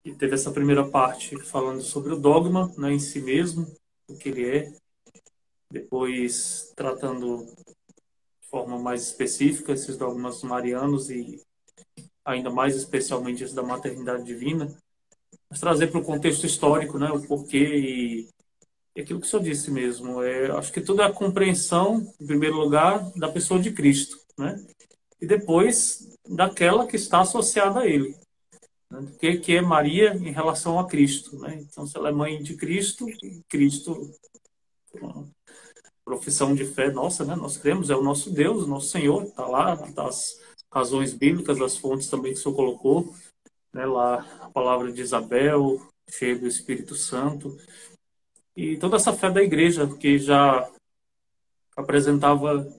E teve essa primeira parte falando sobre o dogma, né, em si mesmo, o que ele é. Depois tratando de forma mais específica esses dogmas marianos e ainda mais especialmente esse da maternidade divina. Mas trazer para o contexto histórico, né, o porquê e aquilo que o senhor disse mesmo. Acho que tudo é a compreensão, em primeiro lugar, da pessoa de Cristo, né? E depois daquela que está associada a ele, né? Que é Maria em relação a Cristo, né? Então, se ela é mãe de Cristo, Cristo, uma profissão de fé nossa, né? Nós cremos, é o nosso Deus, o nosso Senhor, está lá, das razões bíblicas, das fontes também que o senhor colocou, né? Lá a palavra de Isabel, cheia do Espírito Santo, e toda essa fé da igreja que já apresentava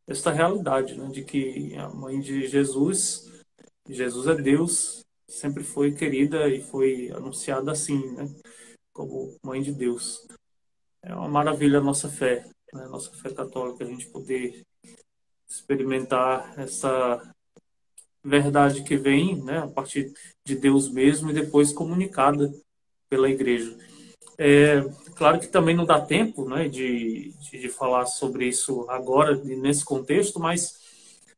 esta realidade, né? De que a mãe de Jesus, Jesus é Deus, sempre foi querida e foi anunciada assim, né? Como mãe de Deus. É uma maravilha a nossa fé, né? A nossa fé católica, a gente poder experimentar essa verdade que vem, né? A partir de Deus mesmo e depois comunicada pela igreja. É, claro que também não dá tempo, né, de falar sobre isso agora, nesse contexto, mas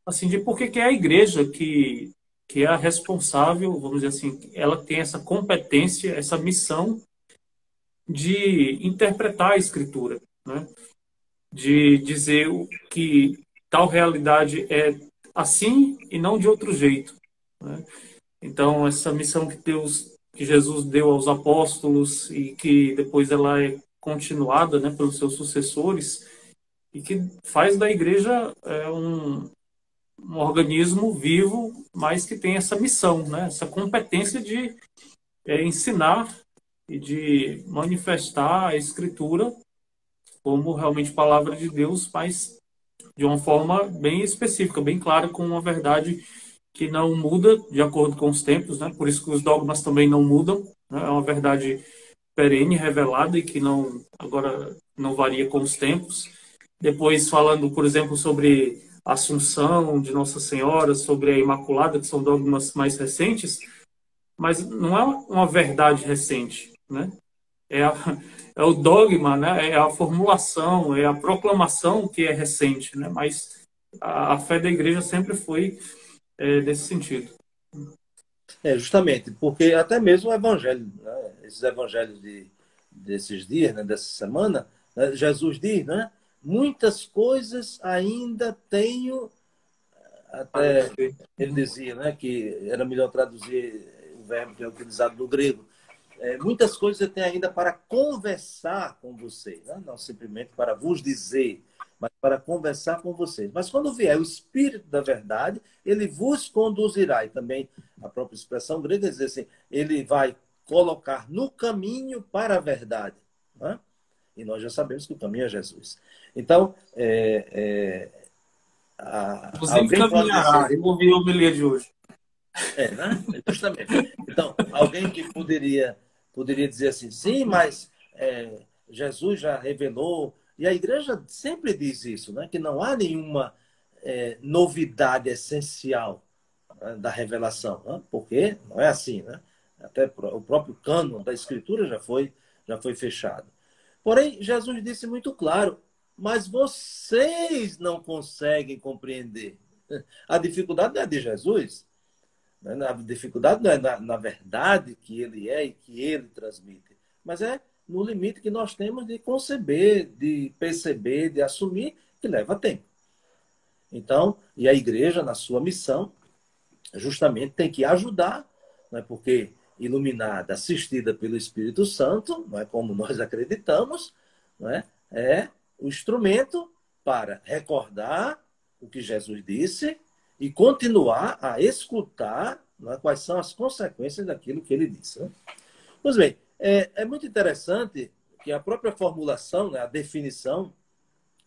assim, de por que que é a igreja que é a responsável, vamos dizer assim, ela tem essa competência, essa missão de interpretar a escritura, né? De dizer que tal realidade é assim e não de outro jeito, né? Então, essa missão que Jesus deu aos apóstolos e que depois ela é continuada, né, pelos seus sucessores e que faz da igreja um organismo vivo, mas que tem essa missão, né, essa competência de ensinar e de manifestar a Escritura como realmente palavra de Deus, mas de uma forma bem específica, bem clara, com uma verdade que não muda de acordo com os tempos, né? Por isso que os dogmas também não mudam, né? É uma verdade perene, revelada e que não agora não varia com os tempos. Depois falando, por exemplo, sobre a Assunção de Nossa Senhora, sobre a Imaculada, que são dogmas mais recentes, mas não é uma verdade recente, né? É, a, é o dogma, né? É a formulação, é a proclamação que é recente, né? Mas a fé da Igreja sempre foi desse sentido. Justamente, porque até mesmo o evangelho, né, esses evangelhos desses dias, né, dessa semana, né, Jesus diz, né, muitas coisas ainda tenho, Para até dizer. ele dizia, né, que era melhor traduzir o verbo que é utilizado no grego, muitas coisas eu tenho ainda para conversar com vocês, né? Não simplesmente para vos dizer, mas para conversar com vocês. Mas quando vier o Espírito da verdade, ele vos conduzirá. E também a própria expressão grega diz assim, ele vai colocar no caminho para a verdade. Né? E nós já sabemos que o caminho é Jesus. Então, Nos alguém pode encaminhará. dizer, Eu ouvi a homilia de hoje. né? Justamente. Então, alguém que poderia dizer assim, sim, mas Jesus já revelou, e a igreja sempre diz isso, né? Que não há nenhuma novidade essencial, né, da revelação, né? Porque não é assim, né? Até o próprio cânon da Escritura já foi fechado. Porém, Jesus disse muito claro, mas vocês não conseguem compreender. A dificuldade não é de Jesus, né? A dificuldade não é na verdade que ele é e que ele transmite, mas é no limite que nós temos de conceber, de perceber, de assumir, que leva tempo. Então, e a igreja, na sua missão, justamente tem que ajudar, né? Porque iluminada, assistida pelo Espírito Santo, não é como nós acreditamos, não é o instrumento para recordar o que Jesus disse e continuar a escutar, não é, quais são as consequências daquilo que ele disse. Né? Pois bem, é muito interessante que a própria formulação, né, a definição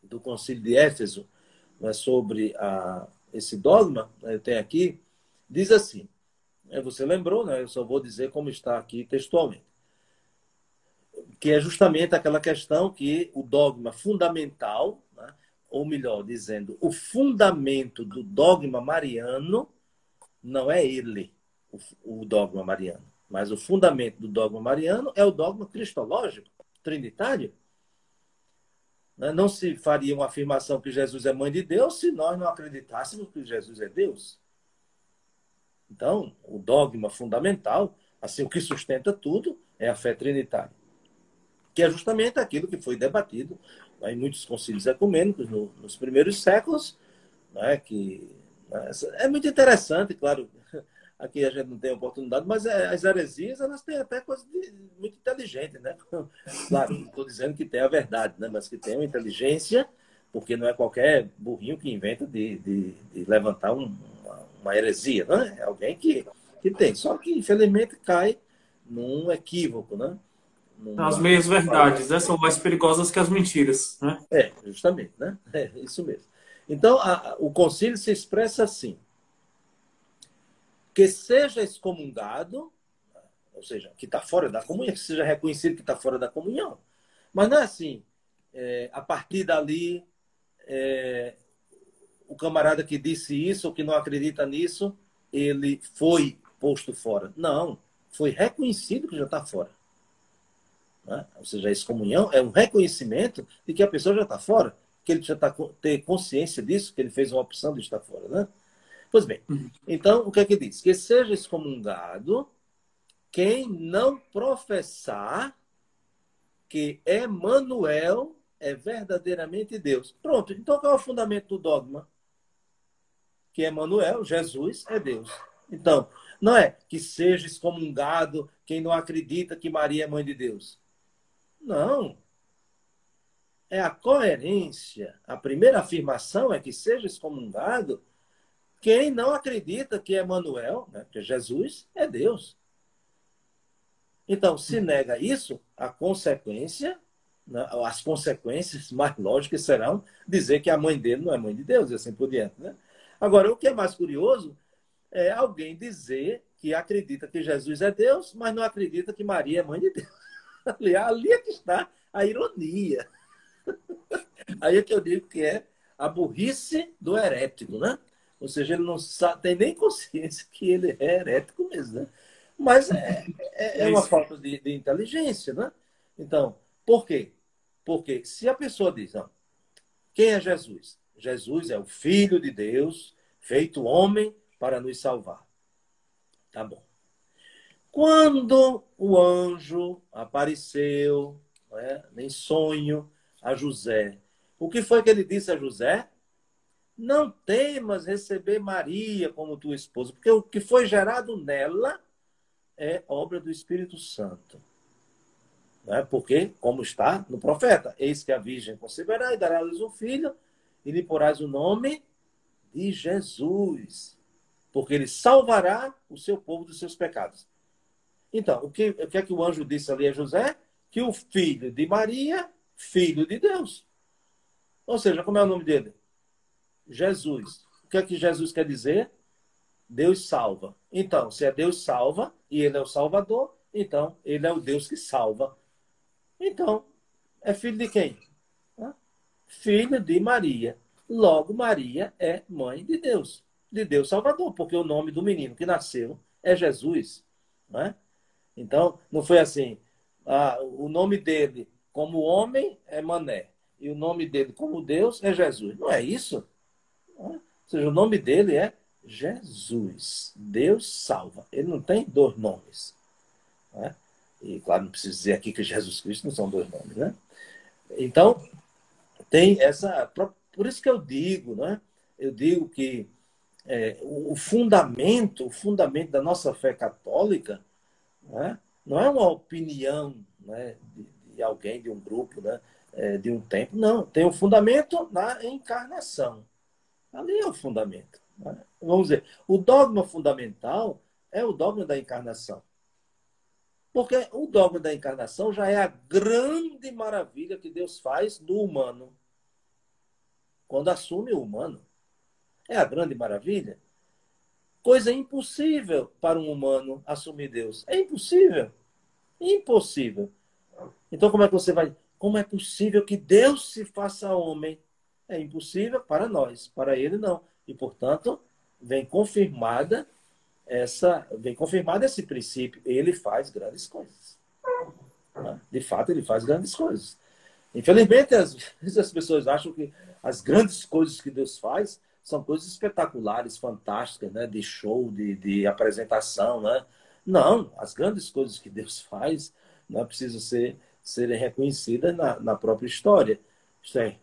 do Concílio de Éfeso, né, sobre esse dogma, né, eu tenho aqui, diz assim, você lembrou, né, eu só vou dizer como está aqui textualmente, que é justamente aquela questão que o dogma fundamental, né, ou melhor, dizendo, o fundamento do dogma mariano não é ele, o dogma mariano. Mas o fundamento do dogma mariano é o dogma cristológico, trinitário. Não se faria uma afirmação que Jesus é mãe de Deus se nós não acreditássemos que Jesus é Deus. Então, o dogma fundamental, assim, o que sustenta tudo, é a fé trinitária, que é justamente aquilo que foi debatido em muitos concílios ecumênicos nos primeiros séculos, né, que é muito interessante, claro, aqui a gente não tem oportunidade, mas as heresias, elas têm até coisa muito inteligente, né? Claro, não estou dizendo que tem a verdade, né? Mas que tem uma inteligência, porque não é qualquer burrinho que inventa de levantar uma heresia, né? É alguém que tem. Só que, infelizmente, cai num equívoco, né? As meias-verdades, né? São mais perigosas que as mentiras, né? Justamente, né? É isso mesmo. Então, o concílio se expressa assim: que seja excomungado, ou seja, que está fora da comunhão, que seja reconhecido que está fora da comunhão. Mas não é assim, a partir dali, o camarada que disse isso, ou que não acredita nisso, ele foi posto fora. Não, foi reconhecido que já está fora. Né? Ou seja, a excomunhão é um reconhecimento de que a pessoa já está fora, que ele já ter consciência disso, que ele fez uma opção de estar fora. Né? Pois bem, então, o que é que diz? Que seja excomungado quem não professar que Emmanuel é verdadeiramente Deus. Pronto, então qual é o fundamento do dogma? Que Emmanuel, Jesus, é Deus. Então, não é que seja excomungado quem não acredita que Maria é mãe de Deus. Não. É a coerência. A primeira afirmação é que seja excomungado quem não acredita que Emmanuel, né, que Jesus, é Deus. Então, se nega isso, a consequência, né, as consequências mais lógicas serão dizer que a mãe dele não é mãe de Deus, e assim por diante. Né? Agora, o que é mais curioso é alguém dizer que acredita que Jesus é Deus, mas não acredita que Maria é mãe de Deus. Ali é que está a ironia. Aí é que eu digo que é a burrice do herético, né? Ou seja, ele não tem nem consciência que ele é herético mesmo, né? Mas é uma falta de inteligência, né? Então, por quê? Porque se a pessoa diz, não, quem é Jesus? Jesus é o Filho de Deus, feito homem para nos salvar. Tá bom. Quando o anjo apareceu, né, em sonho, a José, o que foi que ele disse a José? Não temas receber Maria como tua esposa, porque o que foi gerado nela é obra do Espírito Santo. Né? Porque, como está no profeta, eis que a virgem conceberá e dará a luz um filho, e lhe porás o nome de Jesus, porque ele salvará o seu povo dos seus pecados. Então, o que é que o anjo disse ali a José? Que o filho de Maria, filho de Deus. Ou seja, como é o nome dele? Jesus. O que é que Jesus quer dizer? Deus salva. Então, se é Deus salva, e ele é o Salvador, então ele é o Deus que salva. Então, é filho de quem? Filho de Maria. Logo, Maria é mãe de Deus Salvador, porque o nome do menino que nasceu é Jesus. Né? Então, não foi assim, o nome dele como homem é Mané, e o nome dele como Deus é Jesus. Não é isso? Ou seja, o nome dele é Jesus. Deus salva. Ele não tem dois nomes. Né? E, claro, não preciso dizer aqui que Jesus Cristo não são dois nomes. Né? Então, tem essa... Por isso que eu digo, né? Eu digo que o fundamento da nossa fé católica, né? Não é uma opinião, né, de alguém, de um grupo, né, de um tempo. Não, tem o fundamento na encarnação. Ali é o fundamento. Né? Vamos dizer, o dogma fundamental é o dogma da encarnação. Porque o dogma da encarnação já é a grande maravilha que Deus faz no humano. Quando assume o humano. É a grande maravilha. Coisa impossível para um humano assumir Deus. É impossível. Impossível. Então, como é que você vai... Como é possível que Deus se faça homem? É impossível para nós. Para ele, não. E, portanto, vem confirmada vem confirmado esse princípio. Ele faz grandes coisas. Né? De fato, ele faz grandes coisas. Infelizmente, às vezes as pessoas acham que as grandes coisas que Deus faz são coisas espetaculares, fantásticas, né? De show, de apresentação. Né? Não, as grandes coisas que Deus faz não precisam serem reconhecidas na própria história. Isto é,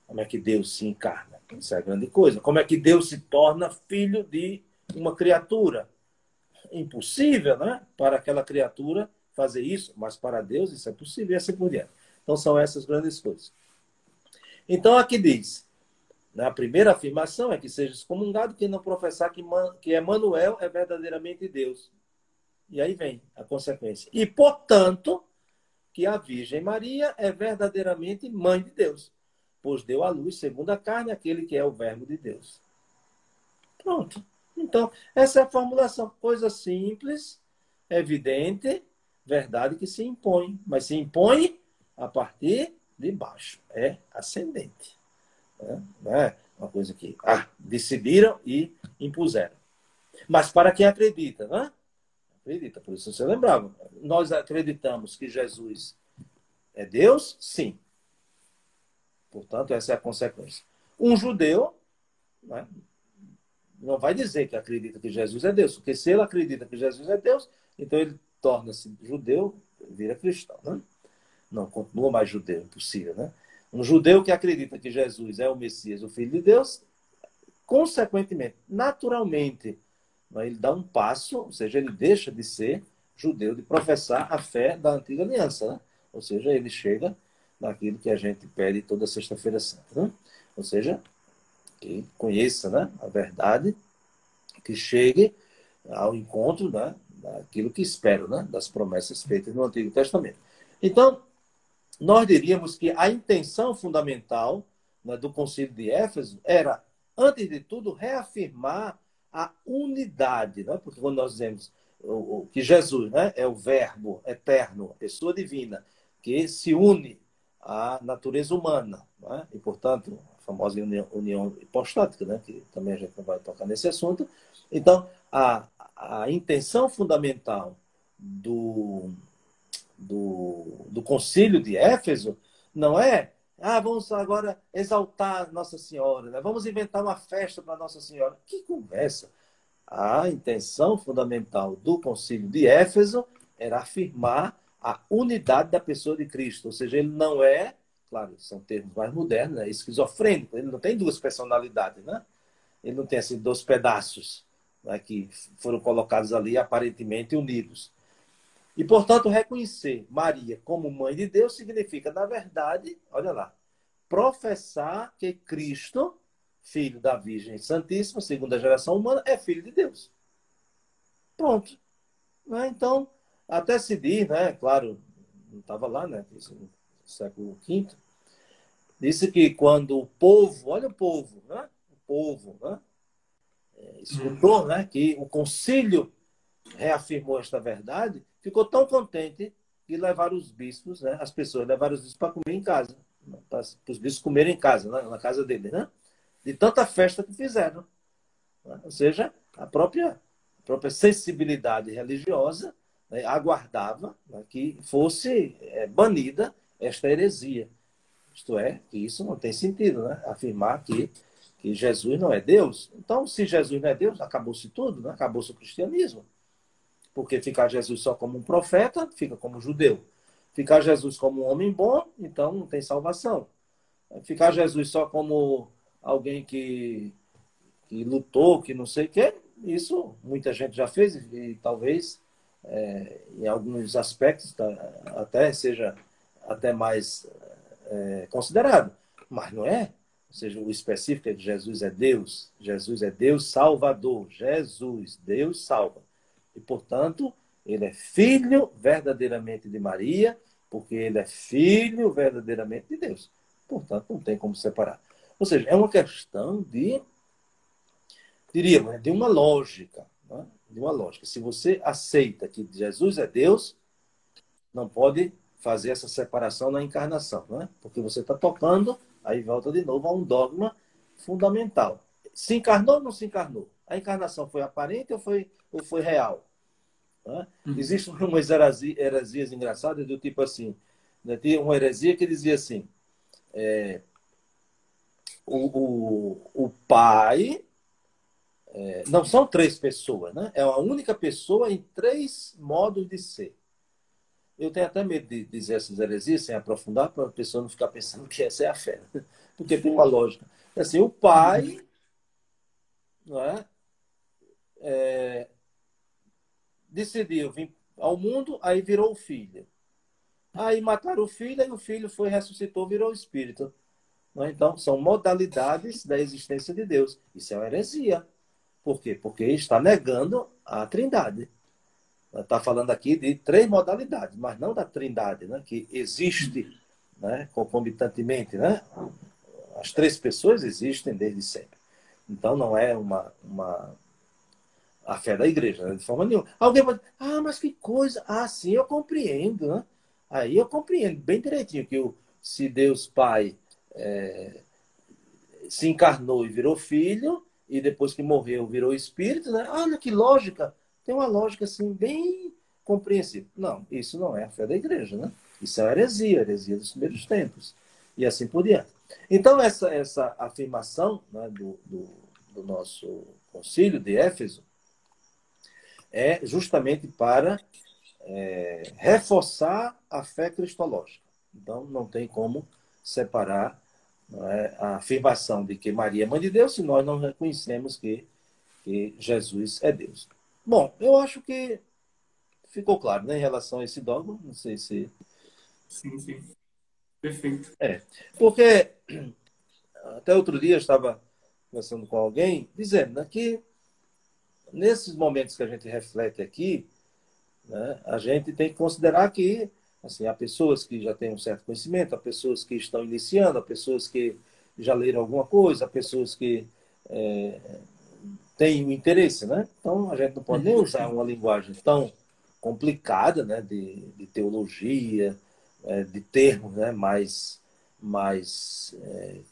como é que Deus se encarna? Isso é a grande coisa. Como é que Deus se torna filho de uma criatura? Impossível, né? Para aquela criatura fazer isso, mas para Deus isso é possível e assim por diante. Então são essas grandes coisas. Então aqui diz, né, a primeira afirmação é que seja excomungado quem não professar que Emanuel é verdadeiramente Deus. E aí vem a consequência. E, portanto, que a Virgem Maria é verdadeiramente mãe de Deus, pois deu à luz, segundo a carne, aquele que é o Verbo de Deus. Pronto. Então, essa é a formulação. Coisa simples, evidente, verdade que se impõe. Mas se impõe a partir de baixo. É ascendente. Não é uma coisa que decidiram e impuseram. Mas para quem acredita, né? Acredita, por isso você lembrava. Nós acreditamos que Jesus é Deus? Sim. Portanto, essa é a consequência. Um judeu, né, não vai dizer que acredita que Jesus é Deus, porque se ele acredita que Jesus é Deus, então ele torna-se judeu, vira cristão. Né? Não continua mais judeu, impossível. Né? Um judeu que acredita que Jesus é o Messias, o Filho de Deus, consequentemente, naturalmente, ele dá um passo, ou seja, ele deixa de ser judeu, de professar a fé da antiga aliança. Né? Ou seja, ele chega naquilo que a gente pede toda sexta-feira santa. Né? Ou seja, que conheça, né, a verdade, que chegue ao encontro, né, daquilo que espero, né, das promessas feitas no Antigo Testamento. Então, nós diríamos que a intenção fundamental, né, do Concílio de Éfeso era, antes de tudo, reafirmar a unidade, né? Porque quando nós dizemos que Jesus, né, é o Verbo eterno, a pessoa divina, que se une à natureza humana, né? E, portanto, a famosa união hipostática, né? Que também a gente não vai tocar nesse assunto. Então, a intenção fundamental do Concílio de Éfeso não é vamos agora exaltar Nossa Senhora, né? Vamos inventar uma festa para Nossa Senhora. Que conversa! A intenção fundamental do Concílio de Éfeso era afirmar a unidade da pessoa de Cristo. Ou seja, ele não é, claro, são termos mais modernos, né? Esquizofrênico, ele não tem duas personalidades, né? Ele não tem assim dois pedaços, né, que foram colocados ali aparentemente unidos. E, portanto, reconhecer Maria como mãe de Deus significa, na verdade, olha lá, professar que Cristo, filho da Virgem Santíssima, segunda geração humana, é filho de Deus. Pronto. Então, até se diz, né, claro, não estava lá, né, no século V, disse que quando o povo, olha o povo, né, escutou, né, que o concílio reafirmou esta verdade, ficou tão contente que levaram os bispos, né, as pessoas levaram os bispos para comer em casa, para os bispos comerem em casa, né, na casa dele, né? De tanta festa que fizeram. Né? Ou seja, a própria sensibilidade religiosa, né, aguardava, né, que fosse banida esta heresia. Isto é, que isso não tem sentido, né? Afirmar que Jesus não é Deus. Então, se Jesus não é Deus, acabou-se tudo, né? Acabou-se o cristianismo. Porque ficar Jesus só como um profeta, fica como judeu. Ficar Jesus como um homem bom, então não tem salvação. Ficar Jesus só como alguém que lutou, que não sei o quê, isso muita gente já fez e talvez em alguns aspectos até seja até mais considerado. Mas não é. Ou seja, o específico é que Jesus é Deus. Jesus é Deus Salvador. Jesus, Deus salva. E, portanto, ele é filho verdadeiramente de Maria, porque ele é filho verdadeiramente de Deus. Portanto, não tem como separar. Ou seja, é uma questão diríamos, de uma lógica. Né? De uma lógica. Se você aceita que Jesus é Deus, não pode fazer essa separação na encarnação. Né? Porque você está tocando, aí volta de novo a um dogma fundamental. Se encarnou ou não se encarnou? A encarnação foi aparente ou foi real? Né? Uhum. Existem umas heresias engraçadas do tipo assim, né? Tinha uma heresia que dizia assim, o pai, não são três pessoas, né? É uma única pessoa em três modos de ser. Eu tenho até medo de dizer essas heresias sem aprofundar, para a pessoa não ficar pensando que essa é a fé, né? Porque tem uma lógica. Assim, o pai, não é? Decidiu vir ao mundo, aí virou o filho. Aí mataram o filho, e o filho foi, ressuscitou, virou o espírito. Não é? Então, são modalidades da existência de Deus. Isso é uma heresia. Por quê? Porque está negando a trindade. Está falando aqui de três modalidades, mas não da trindade, né? Que existe, né? Concomitantemente. Né? As três pessoas existem desde sempre. Então, não é a fé da igreja, né? De forma nenhuma. Alguém pode dizer, mas que coisa. Sim, eu compreendo. Né? Aí eu compreendo bem direitinho que se Deus Pai se encarnou e virou filho, e depois que morreu virou espírito, né? Olha que lógica. Tem uma lógica assim bem compreensível. Não, isso não é a fé da igreja, né? Isso é heresia dos primeiros tempos. E assim por diante. Então, essa afirmação, né, do nosso concílio de Éfeso é justamente para reforçar a fé cristológica. Então, não tem como separar, não é, a afirmação de que Maria é mãe de Deus se nós não reconhecemos que Jesus é Deus. Bom, eu acho que ficou claro, né, em relação a esse dogma. Não sei se... Sim, sim. Perfeito. Porque até outro dia eu estava conversando com alguém dizendo, né, que nesses momentos que a gente reflete aqui, né, a gente tem que considerar que assim, há pessoas que já têm um certo conhecimento, há pessoas que estão iniciando, há pessoas que já leram alguma coisa, há pessoas que têm um interesse. Né? Então, a gente não pode nem usar uma linguagem tão complicada, né, de teologia, de termos, né, mais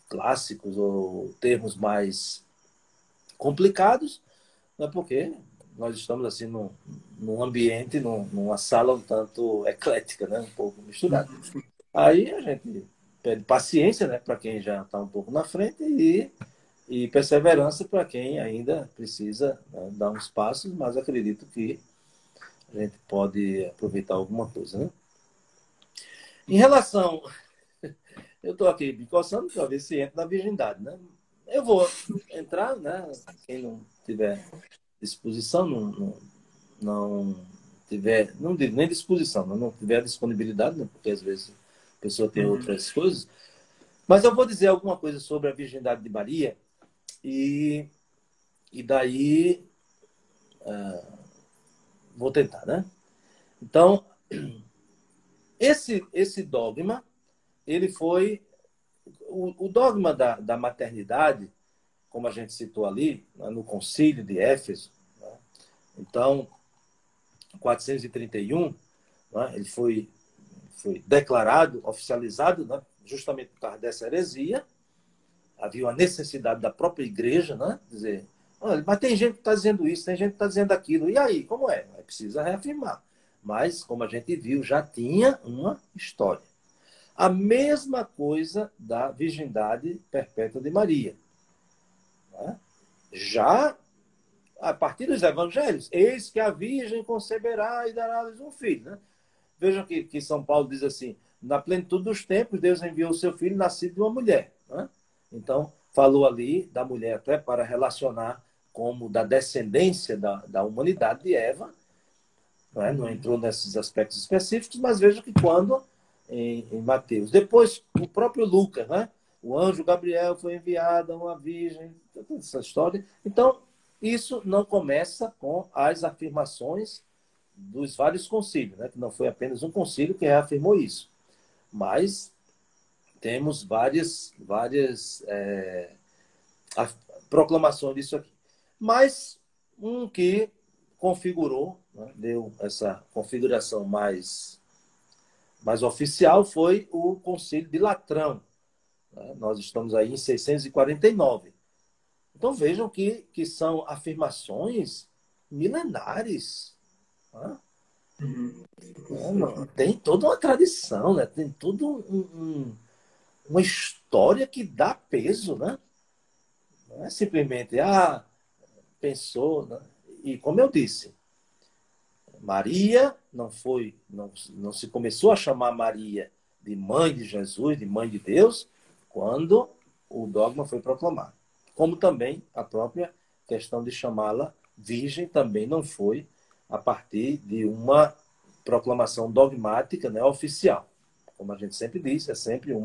clássicos ou termos mais complicados, né, porque nós estamos assim num ambiente, numa sala um tanto eclética, né? Um pouco misturada. Aí a gente pede paciência, né? Para quem já está um pouco na frente e perseverança para quem ainda precisa, né, dar uns passos, mas acredito que a gente pode aproveitar alguma coisa, né? Em relação... Eu estou aqui me coçando para ver se entra na virgindade, né? Eu vou entrar, né? Quem não tiver disposição, não tiver, não digo nem disposição, não tiver disponibilidade, né? Porque às vezes a pessoa tem outras coisas. Mas eu vou dizer alguma coisa sobre a virgindade de Maria e daí vou tentar, né? Então, esse dogma, ele foi... O dogma da maternidade, como a gente citou ali, né, no concílio de Éfeso, né? Então, 431, né, ele foi declarado, oficializado, né, justamente por causa dessa heresia. Havia uma necessidade da própria igreja, né, dizer, olha, mas tem gente que está dizendo isso, tem gente que está dizendo aquilo, e aí, como é? Precisa reafirmar. Mas, como a gente viu, já tinha uma história. A mesma coisa da virgindade perpétua de Maria. Né? Já a partir dos evangelhos, eis que a virgem conceberá e dará a luz um filho. Né? Vejam que São Paulo diz assim, na plenitude dos tempos, Deus enviou o seu filho nascido de uma mulher. Né? Então, falou ali da mulher até para relacionar como da descendência da humanidade de Eva. Não entrou nesses aspectos específicos, mas veja que quando em Mateus. Depois, o próprio Lucas, né? O anjo Gabriel foi enviado a uma virgem, toda essa história. Então, isso não começa com as afirmações dos vários concílios, né? Que não foi apenas um concílio que reafirmou isso. Mas temos várias proclamações disso aqui. Mas um que configurou, né? Deu essa configuração mais oficial foi o Concílio de Latrão. Nós estamos aí em 649. Então vejam que são afirmações milenares. Né? Tem toda uma tradição, né? Tem toda uma história que dá peso, né? Não é simplesmente, pensou, né? E como eu disse, Maria não se começou a chamar Maria de mãe de Jesus, de mãe de Deus, quando o dogma foi proclamado. Como também a própria questão de chamá-la virgem também não foi a partir de uma proclamação dogmática, né, oficial. Como a gente sempre diz, é sempre um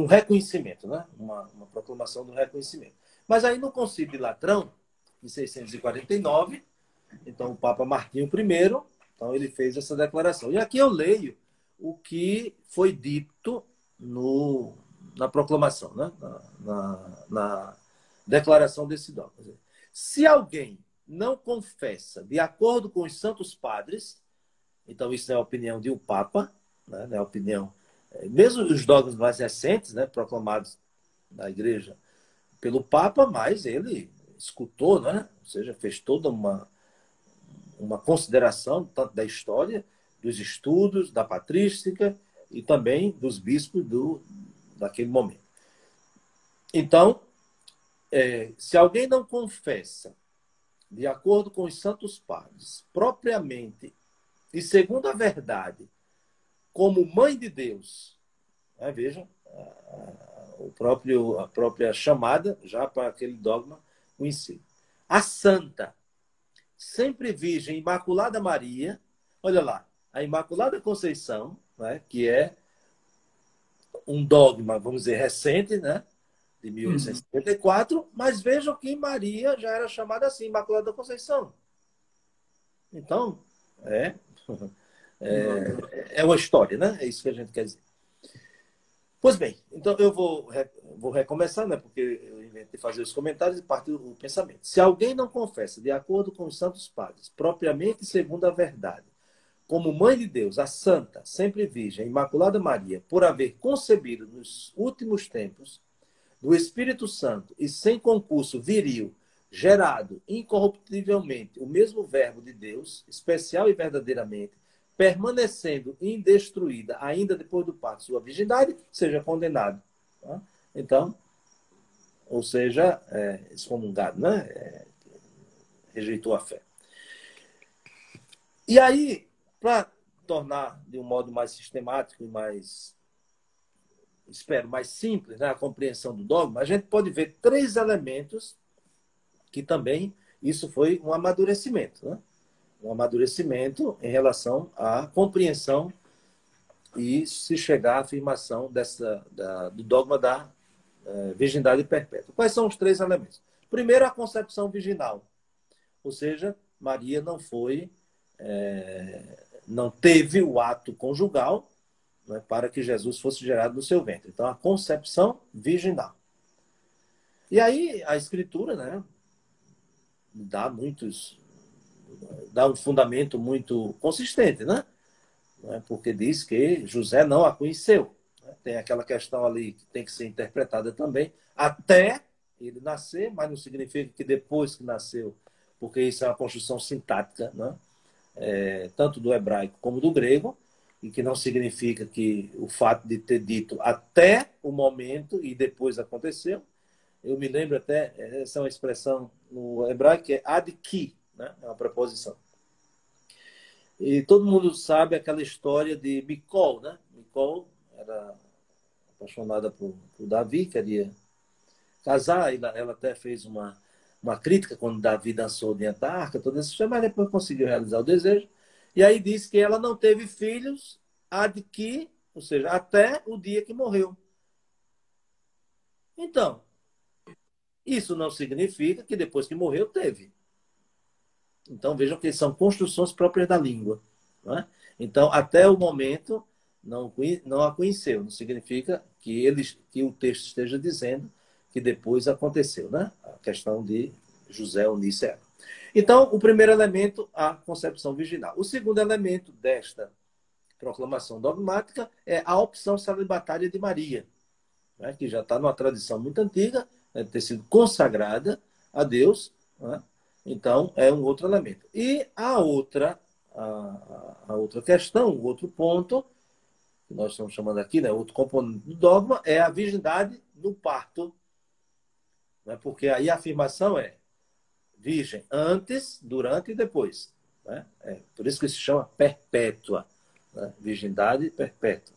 reconhecimento, né? Uma proclamação do reconhecimento. Mas aí no Concílio de Latrão, em 649, então o Papa Martinho I, então ele fez essa declaração. E aqui eu leio o que foi dito na proclamação, né? na declaração desse dogma. Se alguém não confessa de acordo com os santos padres, então isso é a opinião de um Papa, né? É a opinião, mesmo os dogmas mais recentes, né? Proclamados na Igreja pelo Papa, mas ele escutou, né? Ou seja, fez toda uma consideração tanto da história, dos estudos, da patrística e também dos bispos daquele momento. Então, se alguém não confessa, de acordo com os santos padres, propriamente e segundo a verdade, como mãe de Deus, né? Vejam, a própria chamada já para aquele dogma conhecido. A Santa, sempre Virgem Imaculada Maria, olha lá, a Imaculada Conceição, né? Que é um dogma, vamos dizer, recente, né? De 1854, mas vejam que Maria já era chamada assim, Imaculada Conceição. Então, é uma história, né? É isso que a gente quer dizer. Pois bem, então eu vou recomeçar, né? Porque eu inventei fazer os comentários e partir do pensamento. Se alguém não confessa, de acordo com os santos padres, propriamente segundo a verdade, como mãe de Deus, a Santa, sempre Virgem, Imaculada Maria, por haver concebido nos últimos tempos do Espírito Santo e sem concurso viril, gerado incorruptivelmente o mesmo verbo de Deus, especial e verdadeiramente, permanecendo indestruída ainda depois do parto de sua virgindade, seja condenado. Tá? Então, ou seja, excomungado, né? Rejeitou a fé. E aí, para tornar de um modo mais sistemático e mais simples, né, a compreensão do dogma, a gente pode ver 3 elementos que também isso foi um amadurecimento, né? Um amadurecimento em relação à compreensão e se chegar à afirmação do dogma da virgindade perpétua. Quais são os 3 elementos? Primeiro, a concepção virginal, ou seja, Maria não teve o ato conjugal, né, para que Jesus fosse gerado no seu ventre. Então, a concepção virginal. E aí, a Escritura, né, dá um fundamento muito consistente, né? Porque diz que José não a conheceu. Tem aquela questão ali que tem que ser interpretada também, até ele nascer, mas não significa que depois que nasceu, porque isso é uma construção sintática, né? Tanto do hebraico como do grego, e que não significa que o fato de ter dito até o momento e depois aconteceu. Eu me lembro até, essa é uma expressão no hebraico que é ad ki, né? É uma preposição. E todo mundo sabe aquela história de Micol, né? Micol era apaixonada por Davi, queria casar, ela até fez uma crítica quando Davi dançou diante da arca, toda essa história, mas depois conseguiu realizar o desejo. E aí diz que ela não teve filhos ad que, ou seja, até o dia que morreu. Então, isso não significa que depois que morreu, teve. Então, vejam que são construções próprias da língua. Não é? Então, até o momento, não a conheceu. Não significa que o texto esteja dizendo que depois aconteceu. Né? A questão de José unir ela. Então, o primeiro elemento, a concepção virginal. O segundo elemento desta proclamação dogmática é a opção celibatária de Maria, né, que já está numa tradição muito antiga, né, ter sido consagrada a Deus, né? Então, é um outro elemento. E a outra questão, o outro ponto, que nós estamos chamando aqui, né, outro componente do dogma, é a virgindade no parto, né, porque aí a afirmação é virgem antes, durante e depois. Né? É por isso que se chama perpétua, né? Virgindade perpétua.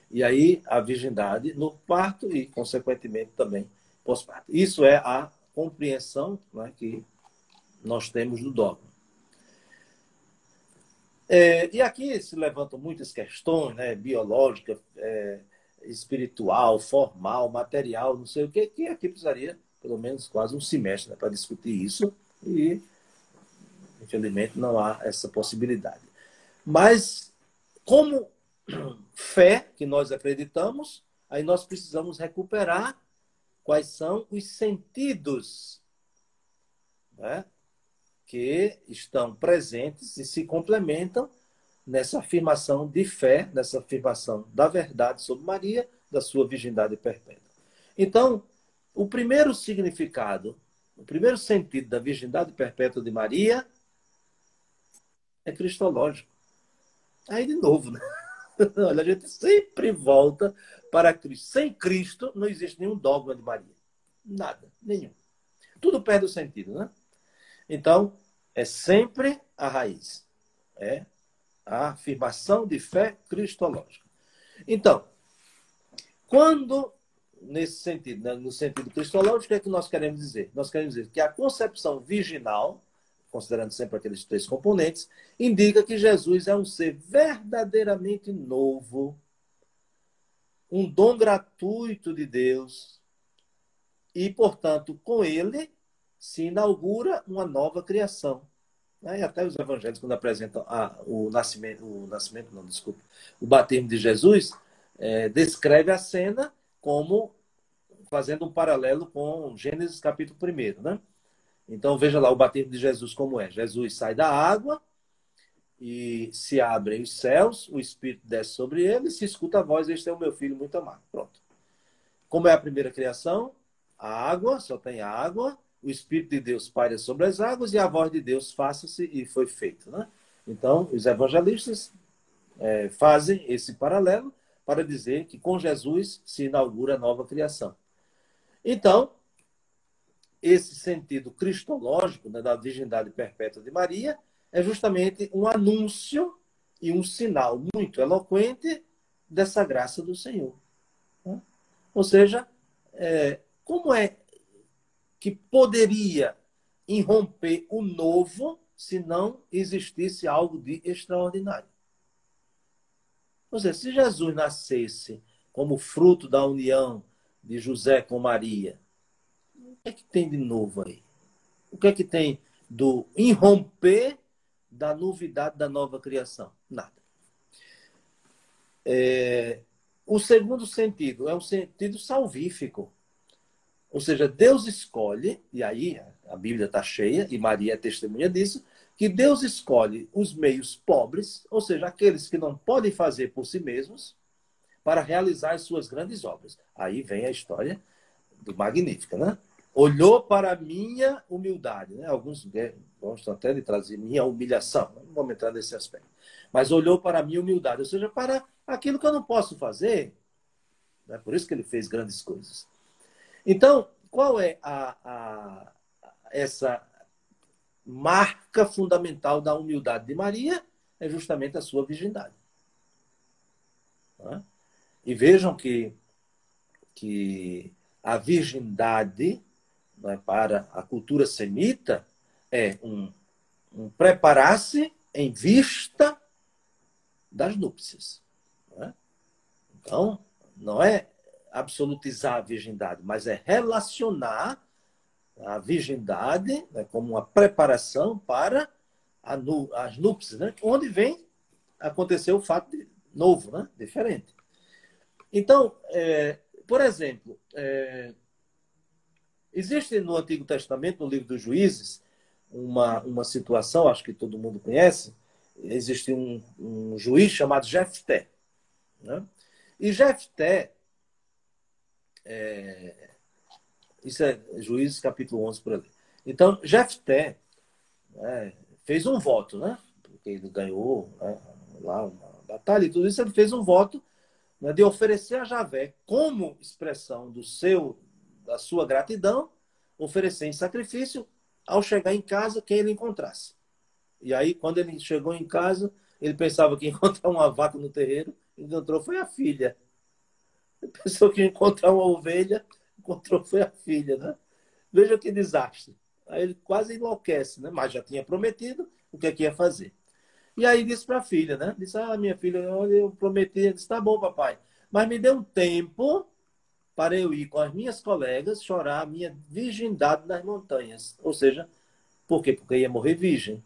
E aí a virgindade no parto e, consequentemente, também pós-parto. Isso é a compreensão, né, que nós temos do dogma. E aqui se levantam muitas questões, né, biológica, espiritual, formal, material, não sei o quê, que aqui precisaria pelo menos quase um semestre, né, para discutir isso, e infelizmente não há essa possibilidade. Mas como fé que nós acreditamos, aí nós precisamos recuperar quais são os sentidos, né, que estão presentes e se complementam nessa afirmação de fé, nessa afirmação da verdade sobre Maria, da sua virgindade perpétua. Então, o primeiro significado, o primeiro sentido da virgindade perpétua de Maria é cristológico. Aí, de novo, né? Olha, a gente sempre volta para Cristo. Sem Cristo, não existe nenhum dogma de Maria. Nada, nenhum. Tudo perde o sentido, né? Então, é sempre a raiz. É a afirmação de fé cristológica. Então, quando, nesse sentido, né, no sentido cristológico, o que é que nós queremos dizer? Nós queremos dizer que a concepção virginal, considerando sempre aqueles três componentes, indica que Jesus é um ser verdadeiramente novo, um dom gratuito de Deus, e, portanto, com ele se inaugura uma nova criação. E até os evangelhos, quando apresentam o batismo de Jesus, descreve a cena como fazendo um paralelo com Gênesis capítulo 1, né? Então, veja lá o batismo de Jesus como é. Jesus sai da água e se abrem os céus, o Espírito desce sobre ele e se escuta a voz: este é o meu filho muito amado. Pronto. Como é a primeira criação? A água, só tem água, o Espírito de Deus paira sobre as águas e a voz de Deus faça-se e foi feito, né? Então, os evangelistas fazem esse paralelo para dizer que com Jesus se inaugura a nova criação. Então, esse sentido cristológico, né, da virgindade perpétua de Maria é justamente um anúncio e um sinal muito eloquente dessa graça do Senhor. Né? Ou seja, como é que poderia irromper o novo se não existisse algo de extraordinário? Ou seja, se Jesus nascesse como fruto da união de José com Maria, o que é que tem de novo aí? O que é que tem do irromper da novidade da nova criação? Nada. O segundo sentido é um sentido salvífico. Ou seja, Deus escolhe, e aí a Bíblia está cheia, e Maria é testemunha disso, que Deus escolhe os meios pobres, ou seja, aqueles que não podem fazer por si mesmos, para realizar as suas grandes obras. Aí vem a história do Magnífica, né? Olhou para a minha humildade, né? Alguns gostam até de trazer minha humilhação, não vamos entrar nesse aspecto. Mas olhou para a minha humildade, ou seja, para aquilo que eu não posso fazer. Né? Por isso que ele fez grandes coisas. Então, qual é essa marca fundamental da humildade de Maria? É justamente a sua virgindade. Né? E vejam que a virgindade, né, para a cultura semita é um preparar-se em vista das núpcias. Né? Então, não é absolutizar a virgindade, mas é relacionar a virgindade, né, como uma preparação para as núpcias, né, onde vem acontecer o fato novo, né, diferente. Então, por exemplo, existe no Antigo Testamento, no livro dos Juízes, uma situação, acho que todo mundo conhece, existia um juiz chamado Jefté, né? E Jefté, isso é Juízes capítulo 11 por ali. Então, Jefté, né, fez um voto, né? Porque ele ganhou, né, lá uma batalha e tudo isso, ele fez um voto, né, de oferecer a Javé como expressão da sua gratidão, oferecer em sacrifício ao chegar em casa quem ele encontrasse. E aí, quando ele chegou em casa, ele pensava que ia encontrar uma vaca no terreiro, encontrou foi a filha. Ele pensou que ia encontrar uma ovelha, encontrou foi a filha, né? Veja que desastre. Aí ele quase enlouquece, né? Mas já tinha prometido o que é que ia fazer. E aí disse para a filha, né? Disse, minha filha, olha, eu prometi. Ele disse, tá bom, papai. Mas me dê um tempo para eu ir com as minhas colegas chorar a minha virgindade nas montanhas. Ou seja, por quê? Porque ia morrer virgem.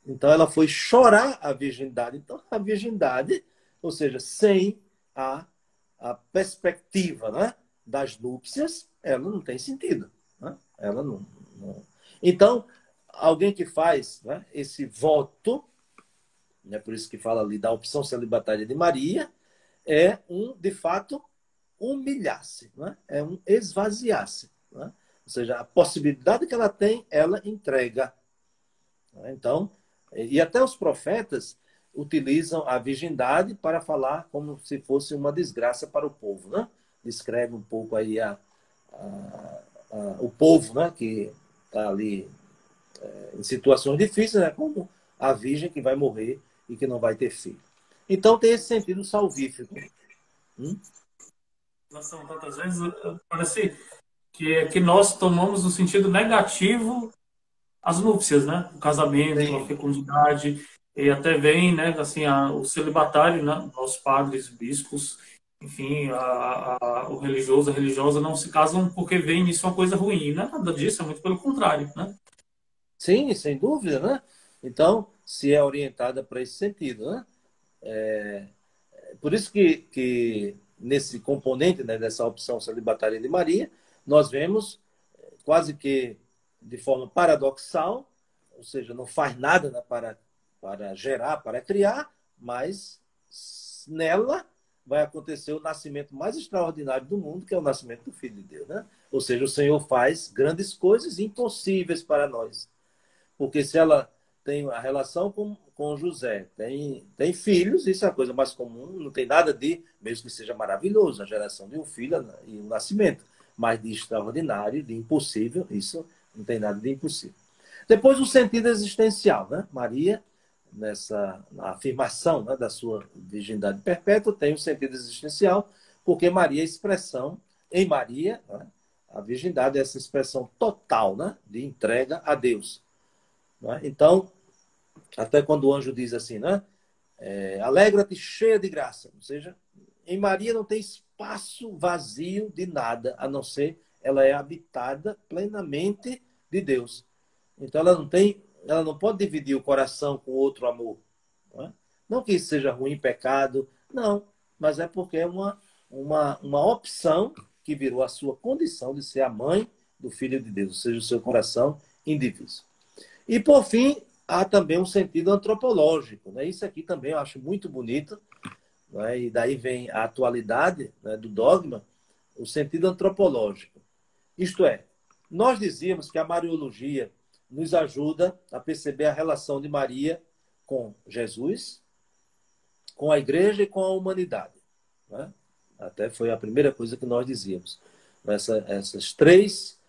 Então ela foi chorar a virgindade. Então a virgindade, ou seja, sem a perspectiva, né, das núpcias, ela não tem sentido. Né? Ela não. Então, alguém que faz, né, esse voto, né, por isso que fala ali da opção celibatária de Maria, é de fato, humilhar-se, né? É um esvaziar-se. Né? Ou seja, a possibilidade que ela tem, ela entrega. Então, e até os profetas utilizam a virgindade para falar como se fosse uma desgraça para o povo, né? Descreve um pouco aí o povo, né? Que está ali em situações difíceis, né? Como a virgem que vai morrer e que não vai ter filho. Então tem esse sentido salvífico. São tantas vezes, parece que nós tomamos o sentido negativo as núpcias, né? O casamento, a Sim. fecundidade, e até vem, né, assim, o celibatário, né? Os padres, bispos, enfim, o religioso, a religiosa não se casam porque vem nisso uma coisa ruim. Não é nada disso, é muito pelo contrário, né? Sim, sem dúvida, né? Então, se é orientada para esse sentido, né? Por isso que nesse componente, né, dessa opção celibatária de Maria, nós vemos quase que de forma paradoxal, ou seja, não faz nada, né, para gerar, para criar, mas nela vai acontecer o nascimento mais extraordinário do mundo, que é o nascimento do Filho de Deus. Né? Ou seja, o Senhor faz grandes coisas impossíveis para nós. Porque se ela tem a relação com José, tem filhos, isso é a coisa mais comum, não tem nada de, mesmo que seja maravilhoso, a geração de um filho e o nascimento, mas de extraordinário, de impossível, isso não tem nada de impossível. Depois o sentido existencial, né? Maria, na afirmação, né, da sua virgindade perpétua, tem um sentido existencial, porque Maria é expressão, em Maria, né, a virgindade é essa expressão total, né, de entrega a Deus. Né? Então, até quando o anjo diz assim, né? Alegra-te cheia de graça. Ou seja, em Maria não tem espaço vazio de nada, a não ser ela é habitada plenamente de Deus. Então ela não pode dividir o coração com outro amor. Não, não que isso seja ruim, pecado, não, mas é porque é uma opção que virou a sua condição de ser a mãe do Filho de Deus, ou seja, o seu coração indiviso. E, por fim, há também um sentido antropológico. Né? Isso aqui também eu acho muito bonito. Né? E daí vem a atualidade, né, do dogma, o sentido antropológico. Isto é, nós dizíamos que a Mariologia nos ajuda a perceber a relação de Maria com Jesus, com a igreja e com a humanidade. Né? Até foi a primeira coisa que nós dizíamos. Essas três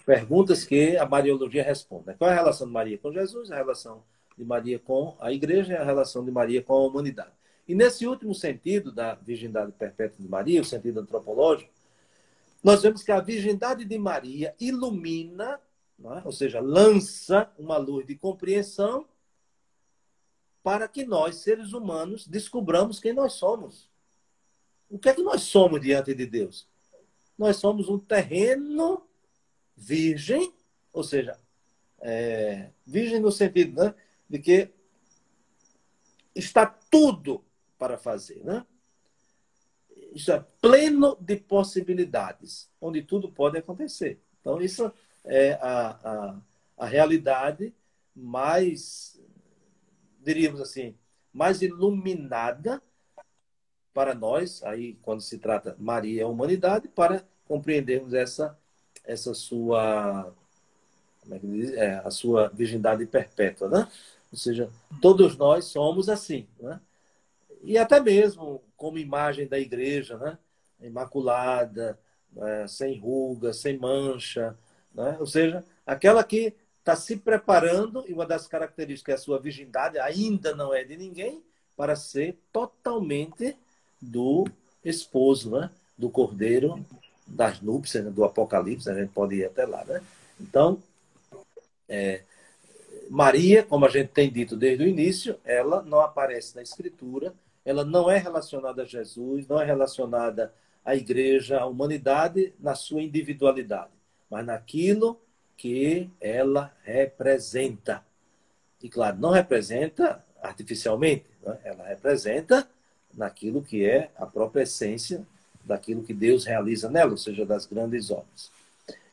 perguntas que a Mariologia responde. Qual é a relação de Maria com Jesus, a relação de Maria com a igreja e a relação de Maria com a humanidade. E nesse último sentido da virgindade perpétua de Maria, o sentido antropológico, nós vemos que a virgindade de Maria ilumina, não é? Ou seja, lança uma luz de compreensão para que nós, seres humanos, descubramos quem nós somos. O que é que nós somos diante de Deus? Nós somos um terreno virgem, ou seja, virgem no sentido, né, de que está tudo para fazer. Né? Isso é pleno de possibilidades, onde tudo pode acontecer. Então, isso é a realidade mais diríamos assim, mais iluminada para nós, aí quando se trata Maria é a humanidade, para compreendermos essa sua, como é que diz? A sua virgindade perpétua, né? Ou seja, todos nós somos assim, né? E até mesmo como imagem da igreja, né? Imaculada, né? Sem ruga, sem mancha, né? Ou seja, aquela que está se preparando, e uma das características é a sua virgindade, ainda não é de ninguém, para ser totalmente do esposo, né? Do cordeiro das núpcias, né? Do Apocalipse, a gente pode ir até lá, né? Então, Maria, como a gente tem dito desde o início, ela não aparece na Escritura, ela não é relacionada a Jesus, não é relacionada à igreja, à humanidade, na sua individualidade, mas naquilo que ela representa. E, claro, não representa artificialmente, né? Ela representa naquilo que é a própria essência daquilo que Deus realiza nela, ou seja, das grandes obras.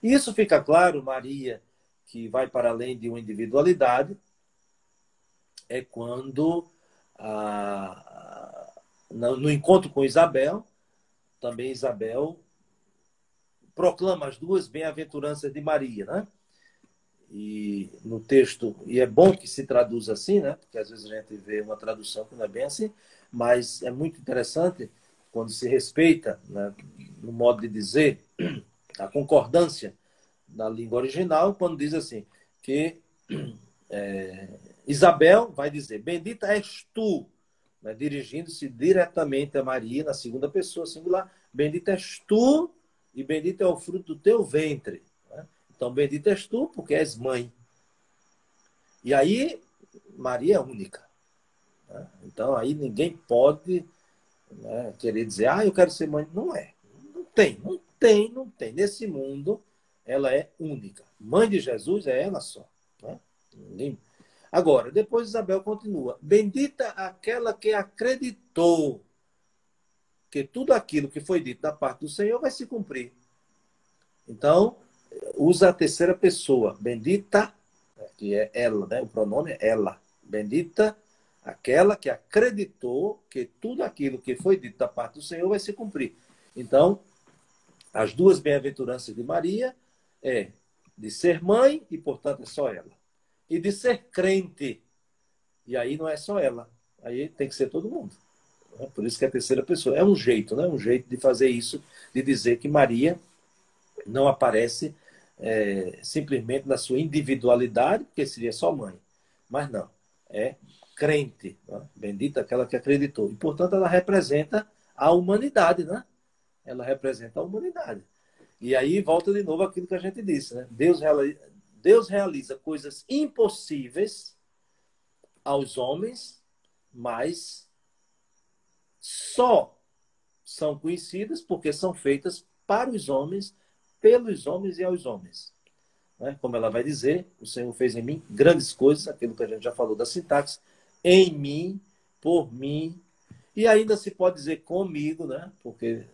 E isso fica claro, Maria, que vai para além de uma individualidade, é quando, no encontro com Isabel, também Isabel proclama as duas bem-aventuranças de Maria, né? E no texto, e é bom que se traduza assim, né? Porque às vezes a gente vê uma tradução que não é bem assim, mas é muito interessante quando se respeita, né, no modo de dizer, a concordância da língua original, quando diz assim, que Isabel vai dizer, bendita és tu, né, dirigindo-se diretamente a Maria, na segunda pessoa singular, bendita és tu e bendito é o fruto do teu ventre. Né? Então, bendita és tu, porque és mãe. E aí, Maria é única. Né? Então, aí ninguém pode, né, querer dizer, eu quero ser mãe. Não é. Não tem. Nesse mundo, ela é única. Mãe de Jesus é ela só. Né? Ninguém... Agora, depois Isabel continua. Bendita aquela que acreditou que tudo aquilo que foi dito da parte do Senhor vai se cumprir. Então, usa a terceira pessoa. Bendita, que é ela, né? O pronome é ela. Bendita aquela que acreditou que tudo aquilo que foi dito da parte do Senhor vai se cumprir. Então, as duas bem-aventuranças de Maria é de ser mãe, e portanto é só ela. E de ser crente. E aí não é só ela. Aí tem que ser todo mundo. Por isso que é a terceira pessoa. É um jeito, né? Um jeito de fazer isso, de dizer que Maria não aparece simplesmente na sua individualidade, porque seria só mãe. Mas não. É crente. Né? Bendita aquela que acreditou. E, portanto, ela representa a humanidade, né? Ela representa a humanidade. E aí volta de novo aquilo que a gente disse, né? Deus realiza coisas impossíveis aos homens, mas só são conhecidas porque são feitas para os homens, pelos homens e aos homens. Né? Como ela vai dizer, o Senhor fez em mim grandes coisas, aquilo que a gente já falou da sintaxe, em mim, por mim, e ainda se pode dizer comigo, né? Porque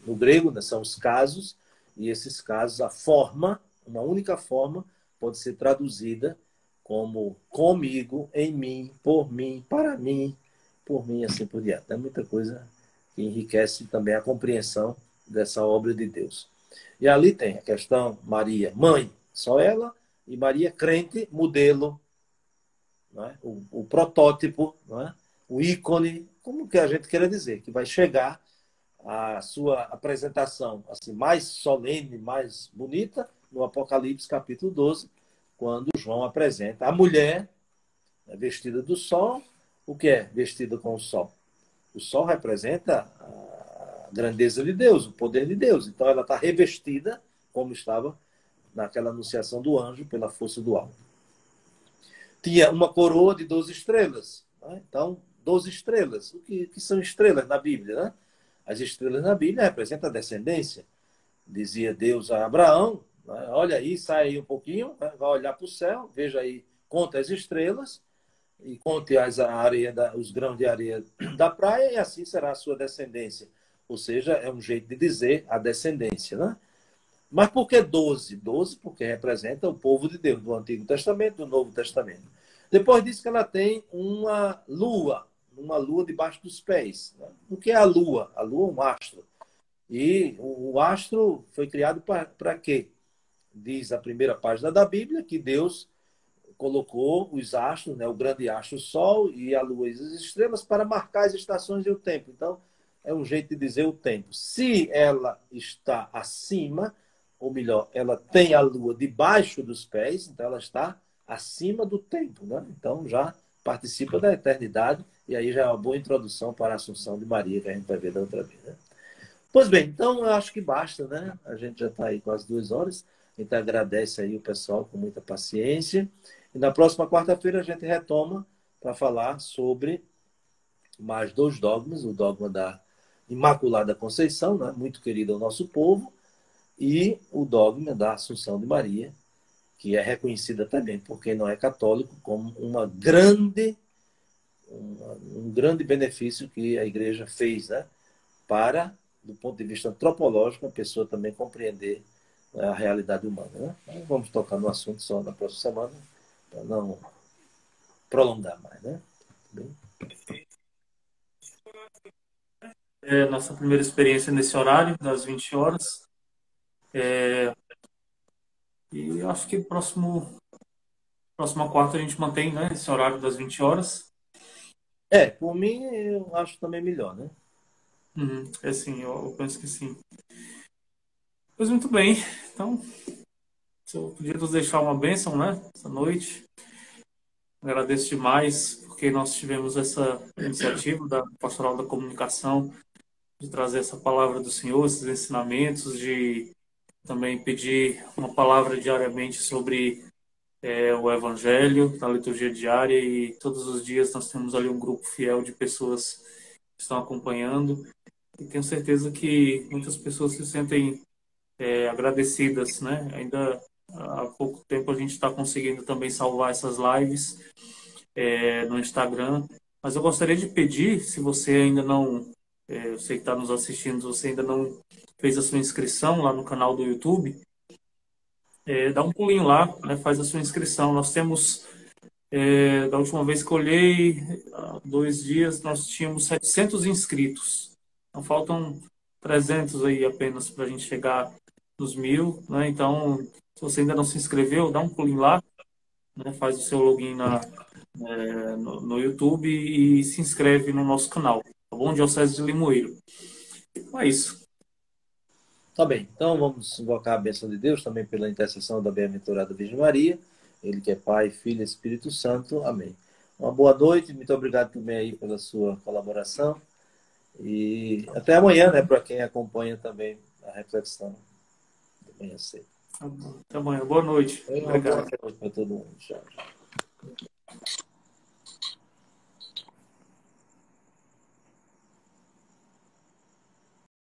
no grego, né, são os casos, e esses casos, a forma, uma única forma, pode ser traduzida como comigo, em mim, para mim, por mim, assim por diante. É muita coisa que enriquece também a compreensão dessa obra de Deus. E ali tem a questão Maria, mãe, só ela, e Maria, crente, modelo, não é? O protótipo, não é? O ícone, como que a gente queira dizer, que vai chegar a sua apresentação assim, mais solene, mais bonita, no Apocalipse capítulo 12, quando João apresenta a mulher, né, vestida do sol. O que é vestida com o sol? O sol representa a grandeza de Deus, o poder de Deus. Então ela está revestida, como estava naquela anunciação do anjo, pela força do alto. Tinha uma coroa de 12 estrelas. Né? Então, 12 estrelas. O que são estrelas na Bíblia? Né? As estrelas na Bíblia representam a descendência. Dizia Deus a Abraão, né? Olha aí, sai aí um pouquinho, né? Vai olhar para o céu, veja aí, conta as estrelas e conte os grãos de areia da praia, e assim será a sua descendência. Ou seja, é um jeito de dizer a descendência. Né? Mas por que 12? 12 porque representa o povo de Deus, do Antigo Testamento e do Novo Testamento. Depois disso que ela tem uma lua debaixo dos pés. Né? O que é a lua? A lua é um astro. E o astro foi criado para quê? Diz a primeira página da Bíblia que Deus colocou os astros, né, o grande astro, o Sol e a Lua e as estrelas para marcar as estações e o tempo. Então, é um jeito de dizer o tempo. Se ela está acima, ou melhor, ela tem a Lua debaixo dos pés, então ela está acima do tempo. Né? Então, já participa da eternidade, e aí já é uma boa introdução para a Assunção de Maria, que a gente vai ver da outra vez. Né? Pois bem, então eu acho que basta, né? A gente já está aí com as 2 horas. A gente agradece aí o pessoal com muita paciência. E na próxima quarta-feira a gente retoma para falar sobre mais 2 dogmas, o dogma da Imaculada Conceição, né? Muito querido ao nosso povo, e o dogma da Assunção de Maria, que é reconhecida também por quem não é católico como um grande benefício que a Igreja fez, né? Para, do ponto de vista antropológico, a pessoa também compreender, né, a realidade humana. Né? Então, vamos tocar no assunto só na próxima semana, para não prolongar mais. Né? Bem? É nossa primeira experiência nesse horário, das 20 horas. E acho que próxima quarta a gente mantém, né, esse horário das 20 horas. Por mim, eu acho também melhor, né? É sim, eu penso que sim. Pois muito bem. Então, se eu podia nos deixar uma bênção, né, essa noite. Agradeço demais, porque nós tivemos essa iniciativa da Pastoral da Comunicação de trazer essa palavra do Senhor, esses ensinamentos, de também pedir uma palavra diariamente sobre o Evangelho, na liturgia diária, e todos os dias nós temos ali um grupo fiel de pessoas que estão acompanhando, e tenho certeza que muitas pessoas se sentem agradecidas, né? Ainda há pouco tempo a gente está conseguindo também salvar essas lives no Instagram, mas eu gostaria de pedir, se você ainda não, você que está nos assistindo, se você ainda não fez a sua inscrição lá no canal do YouTube, dá um pulinho lá, né, faz a sua inscrição. Nós temos, da última vez que eu olhei, há 2 dias, nós tínhamos 700 inscritos. Então faltam 300 aí apenas para a gente chegar nos 1.000, né? Então, se você ainda não se inscreveu, dá um pulinho lá, né, faz o seu login no YouTube e se inscreve no nosso canal, tá bom? Diocese de Limoeiro. Então é isso. Tá bem, então vamos invocar a bênção de Deus também pela intercessão da bem-aventurada Virgem Maria, Ele que é Pai, Filho e Espírito Santo. Amém. Uma boa noite, muito obrigado também aí pela sua colaboração e até amanhã, né, para quem acompanha também a reflexão de manhã cedo. Tá bom. Até amanhã. Boa noite. Uma boa Obrigado. noite para todo mundo. Tchau.